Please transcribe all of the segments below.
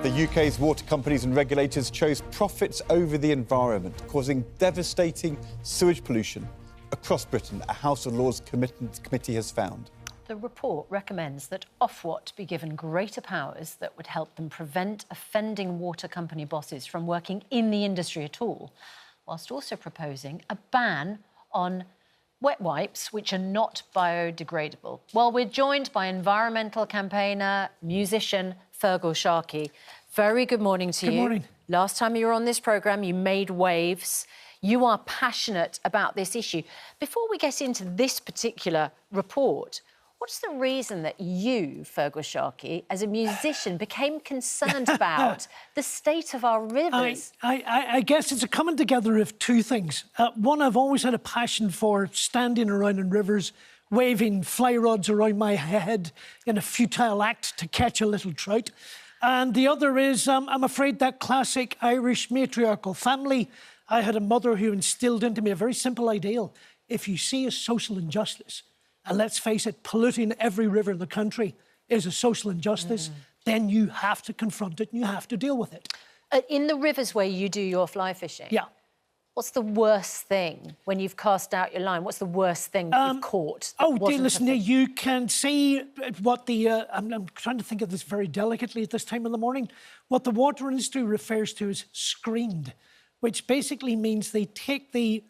The UK's water companies and regulators chose profits over the environment, causing devastating sewage pollution across Britain, a House of Lords committee has found. The report recommends that Ofwat be given greater powers that would help them prevent offending water company bosses from working in the industry at all, whilst also proposing a ban on wet wipes, which are not biodegradable. Well, we're joined by environmental campaigner, musician Feargal Sharkey. Very good morning to you. Good morning. Last time you were on this programme, you made waves. You are passionate about this issue. Before we get into this particular report, what's the reason that you, Feargal Sharkey, as a musician, became concerned about the state of our rivers? I guess it's a coming together of two things. One, I've always had a passion for standing around in rivers, waving fly rods around my head in a futile act to catch a little trout. And the other is, I'm afraid, that classic Irish matriarchal family. I had a mother who instilled into me a very simple ideal. If you see a social injustice, and let's face it, polluting every river in the country is a social injustice, then you have to confront it and you have to deal with it. In the rivers where you do your fly fishing, yeah. What's the worst thing when you've cast out your line? What's the worst thing that you've caught? Oh, dear listener, you can see what the... I'm trying to think of this very delicately at this time of the morning. What the water industry refers to as screened, which basically means they take the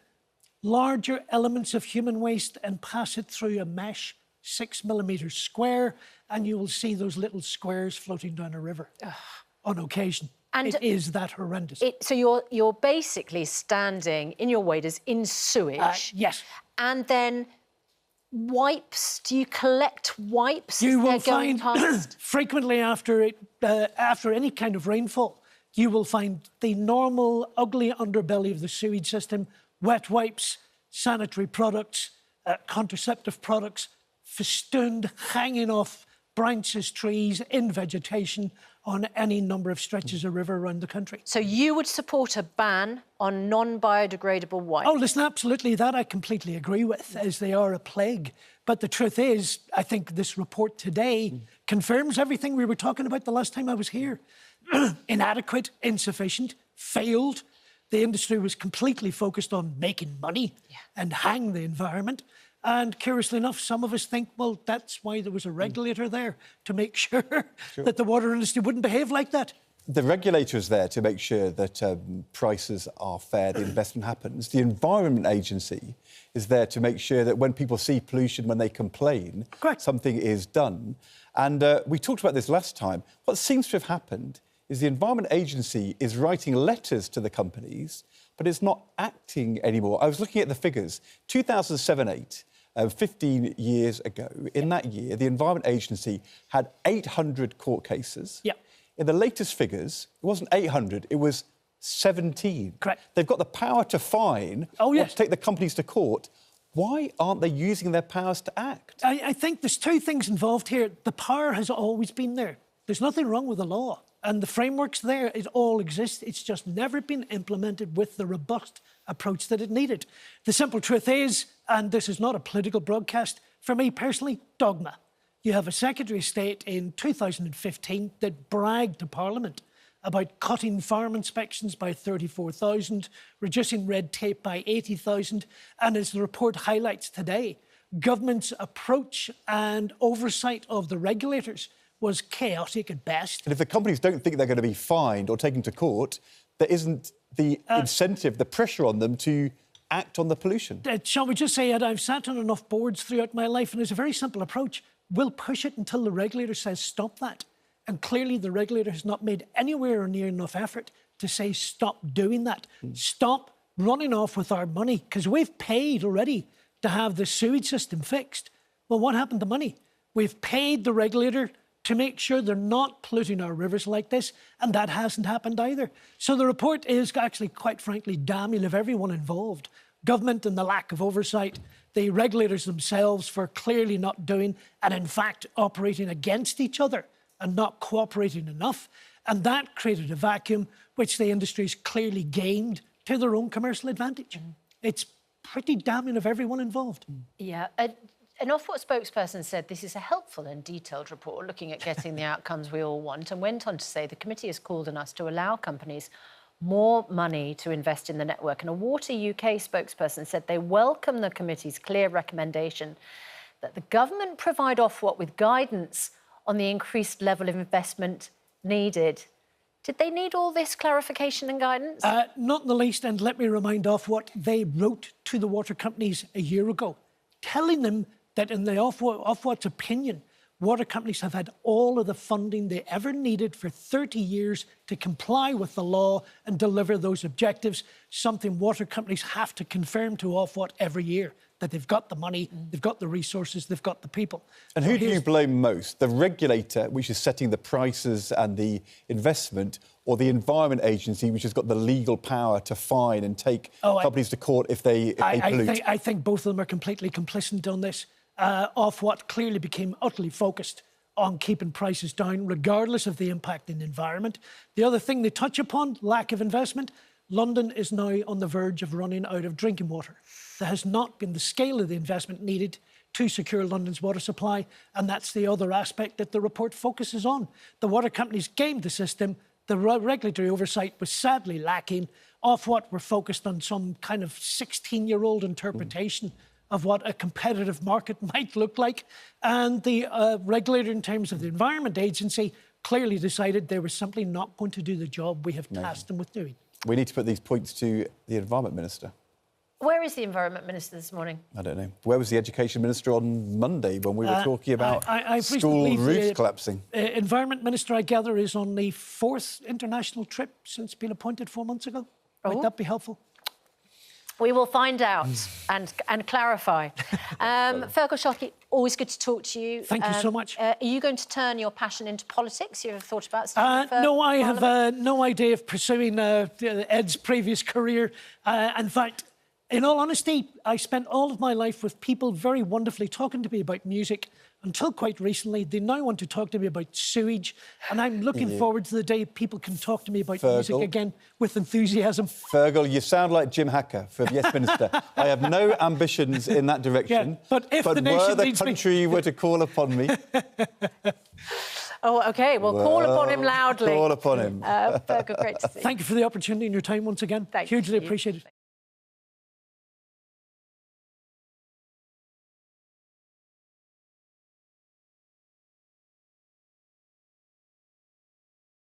larger elements of human waste and pass it through a mesh, 6 millimetres square, and you will see those little squares floating down a river on occasion. And it is that horrendous. So you're basically standing in your waders in sewage. Yes. And then wipes. Do you collect wipes? You will find frequently after any kind of rainfall, you will find the normal ugly underbelly of the sewage system, wet wipes, sanitary products, contraceptive products, festooned, hanging off branches, trees, in vegetation on any number of stretches of river around the country. So you would support a ban on non-biodegradable wipes? Oh, listen, absolutely. That I completely agree with, as they are a plague. But the truth is, I think this report today confirms everything we were talking about the last time I was here. Inadequate, insufficient, failed. The industry was completely focused on making money and hang the environment. And curiously enough, some of us think, well, that's why there was a regulator there, to make sure that the water industry wouldn't behave like that. The regulator is there to make sure that prices are fair, the investment happens. The Environment Agency is there to make sure that when people see pollution, when they complain, something is done. And we talked about this last time. What seems to have happened is the Environment Agency is writing letters to the companies, but it's not acting anymore. I was looking at the figures. 2007-8, 15 years ago, in that year, the Environment Agency had 800 court cases. Yeah. In the latest figures, it wasn't 800, it was 17. Correct. They've got the power to fine or to take the companies to court. Why aren't they using their powers to act? I think there's two things involved here. The power has always been there. There's nothing wrong with the law. And the framework's there, it all exists. It's just never been implemented with the robust approach that it needed. The simple truth is, and this is not a political broadcast, for me personally, dogma. You have a Secretary of State in 2015 that bragged to Parliament about cutting farm inspections by 34,000, reducing red tape by 80,000, and as the report highlights today, government's approach and oversight of the regulators was chaotic at best. And if the companies don't think they're going to be fined or taken to court, there isn't the incentive, the pressure on them to act on the pollution. Shall we just say that I've sat on enough boards throughout my life, and there's a very simple approach. We'll push it until the regulator says stop that. And clearly the regulator has not made anywhere near enough effort to say stop doing that. Stop running off with our money, because we've paid already to have the sewage system fixed. Well, what happened to money? We've paid the regulator to make sure they're not polluting our rivers like this, and that hasn't happened either. So the report is actually, quite frankly, damning of everyone involved. Government and the lack of oversight, the regulators themselves for clearly not doing and, in fact, operating against each other and not cooperating enough. And that created a vacuum which the industry's clearly gained to their own commercial advantage. It's pretty damning of everyone involved. Yeah. An Ofwat spokesperson said this is a helpful and detailed report looking at getting the outcomes we all want, and went on to say the committee has called on us to allow companies more money to invest in the network. And a Water UK spokesperson said they welcome the committee's clear recommendation that the government provide Ofwat with guidance on the increased level of investment needed. Did they need all this clarification and guidance? Not in the least, and let me remind Ofwat, they wrote to the water companies a year ago, telling them that in the Ofwat's opinion, water companies have had all of the funding they ever needed for 30 years to comply with the law and deliver those objectives, something water companies have to confirm to Ofwat every year, that they've got the money, they've got the resources, they've got the people. And who do you blame most? The regulator, which is setting the prices and the investment, or the Environment Agency, which has got the legal power to fine and take companies to court if they pollute? I think both of them are completely complicit on this. Ofwat clearly became utterly focused on keeping prices down, regardless of the impact in the environment. The other thing they touch upon, lack of investment. London is now on the verge of running out of drinking water. There has not been the scale of the investment needed to secure London's water supply, and that's the other aspect that the report focuses on. The water companies gamed the system. The regulatory oversight was sadly lacking. Ofwat were focused on some kind of 16-year-old interpretation of what a competitive market might look like. And the regulator, in terms of the Environment Agency, clearly decided they were simply not going to do the job we have tasked them with doing. We need to put these points to the Environment Minister. Where is the Environment Minister this morning? I don't know. Where was the Education Minister on Monday when we were talking about school roofs collapsing? Environment Minister, I gather, is on the 4th international trip since being appointed 4 months ago. Might that be helpful? We will find out and clarify. Feargal Sharkey, always good to talk to you. Thank you so much. Are you going to turn your passion into politics? You ever thought about starting for No, I have no idea of pursuing Ed's previous career. In fact, in all honesty, I spent all of my life with people very wonderfully talking to me about music until quite recently. They now want to talk to me about sewage, and I'm looking forward to the day people can talk to me about music again with enthusiasm. Feargal, you sound like Jim Hacker for Yes Minister. I have no ambitions in that direction. Yeah, but if the nation were the needs country were to call upon me... Oh, OK, well, call upon him loudly. Call upon him. Feargal, great to see you. Thank you for the opportunity and your time once again. Thank Hugely you. appreciated.